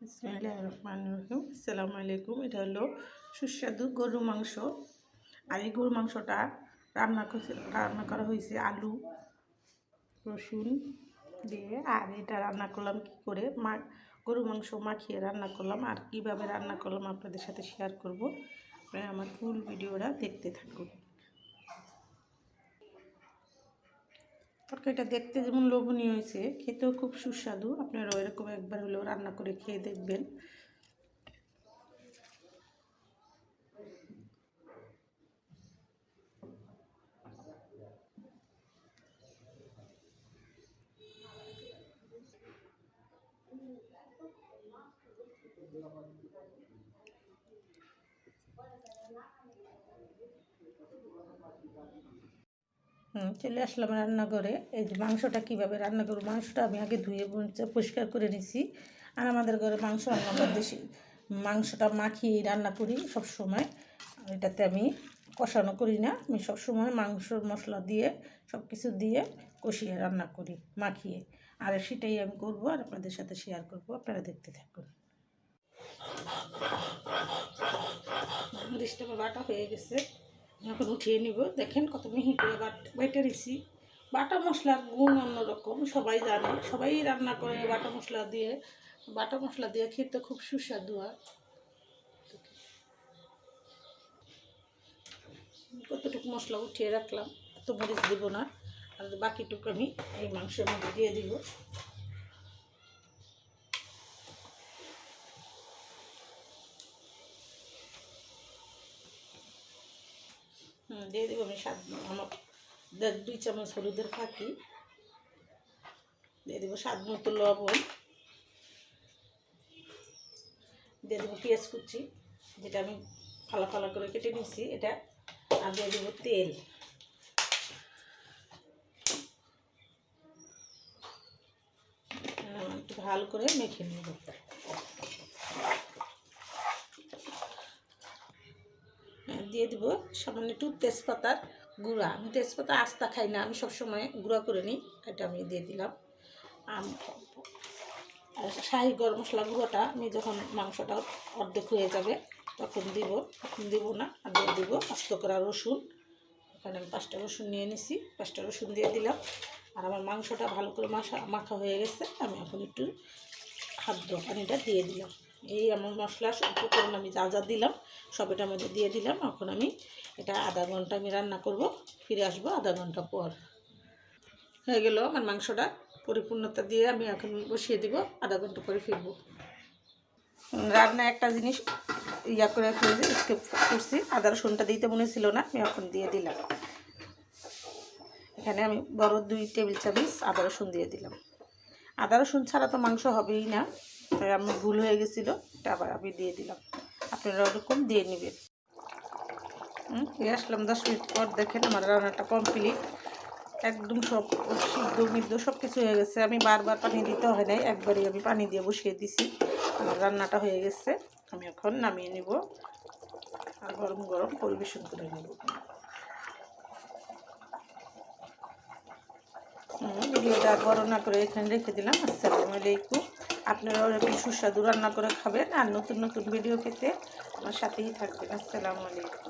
বিসমিল্লাহির রহমানির রহিম। আসসালামু আলাইকুম। এটা হলো সুস্বাদু গরু মাংস। আর এই গরু মাংসটা রান্না করা হয়েছে আলু রসুন দিয়ে। আর এটা রান্না করলাম কি করে, গরু মাংস মাখিয়ে রান্না করলাম। আর কিভাবে রান্না করলাম আপনাদের সাথে শেয়ার করব। আপনারা আমার ফুল ভিডিওটা দেখতে থাকুন। তরকারিটা দেখতে যেমন লোভনীয় হয়েছে, খেতেও খুব সুস্বাদু। আপনারা এরকম একবার হলেও রান্না করে খেয়ে দেখবেন। চলে আসলাম রান্নাঘরে। এই যে মাংসটা কীভাবে রান্না করবো, মাংসটা আমি আগে ধুয়ে পরিষ্কার করে নিছি। আর আমাদের ঘরে মাংস রান্না দেশি মাংসটা মাখিয়ে রান্না করি সব সময়। এটাতে আমি কষানো করি না, আমি সবসময় মাংস মশলা দিয়ে সব কিছু দিয়ে কষিয়ে রান্না করি মাখিয়ে। আর সেটাই আমি করবো আর আপনাদের সাথে শেয়ার করব। আপনারা দেখতে থাকুন। মরিচটা বাটা হয়ে গেছে, এখন উঠিয়ে নিব। দেখেন কত মিহি করে বেটে নিছি। বাটা মশলার গুণ অন্যরকম, সবাই জানে, সবাই রান্না করে বাটা মশলা দিয়ে খেতে খুব সুস্বাদু হয়। কতটুকু মশলা উঠিয়ে রাখলাম, এত মরিচ দিব না। আর বাকিটুকু আমি এই মাংসের মধ্যে দিয়ে দিব। দিয়ে দেবো আমি আমার 2 চামচ হলুদের ফাঁকি দিয়ে দেবো, স্বাদ মতো লবণ দিয়ে দেবো, পেঁয়াজ কুচি যেটা আমি ফালা ফালা করে কেটে নিচ্ছি এটা, আর দিয়ে দেবো তেল। একটু ভালো করে মেখে নেব। দিয়ে দেবো সামান্য একটু তেজপাতার গুঁড়া। আমি তেজপাতা আস্তা খাই না, আমি সবসময় গুঁড়া করে নিই। এটা আমি দিয়ে দিলাম। শাহি গরম মশলা গুঁড়োটা আমি যখন মাংসটা অর্ধেক হয়ে যাবে তখন দিব না। আর দিয়ে দিব আস্ত করা রসুন। এখানে আমি 5টা রসুন নিয়ে নিছি, 5টা রসুন দিয়ে দিলাম। আর আমার মাংসটা ভালো করে মাখা হয়ে গেছে। আমি এখন একটু খাদ্য পানিটা দিয়ে দিলাম। এই আমার মশলা উপকরণ আমি যা যা দিলাম সব এটার মধ্যে দিয়ে দিলাম। এখন আমি এটা আধা ঘন্টা আমি রান্না করব, ফিরে আসবো আধা ঘন্টা পর। হয়ে গেল আমার মাংসটা পরিপূর্ণতা দিয়ে, আমি এখন বসিয়ে দিব, আধা ঘন্টা পরে ফিরবো। রান্না একটা জিনিস করে স্কিপ করছি, আদা রসুনটা দিতে মনে ছিল না, আমি এখন দিয়ে দিলাম। এখানে আমি বড় 2 টেবিল চামচ আদা রসুন দিয়ে দিলাম। আদা রসুন ছাড়া তো মাংস হবেই না, তাই আমি ভুল হয়ে গেছিলো, এটা আবার আমি দিয়ে দিলাম। আপনারা ওরকম দিয়ে নেবেন। ফিরে আসলাম 10 মিনিট পর। দেখেন আমার রান্নাটা কমপ্লিট, একদম সব সিদ্ধ সব কিছু হয়ে গেছে। আমি বারবার পানি দিতে হয় নাই, একবারই আমি পানি দিয়ে বসিয়ে দিছি। আমার রান্নাটা হয়ে গেছে, আমি এখন নামিয়ে নিব আর গরম গরম পরিবেশন করে নেব। ভিডিওটা বড় না করে এখানে রেখে দিলাম। আসসালামু আলাইকুম। আপনারাও এরকম সুস্বাদু রান্না করে খাবেন। আর নতুন নতুন ভিডিও পেতে আমার সাথেই থাকবেন। আসসালামু আলাইকুম।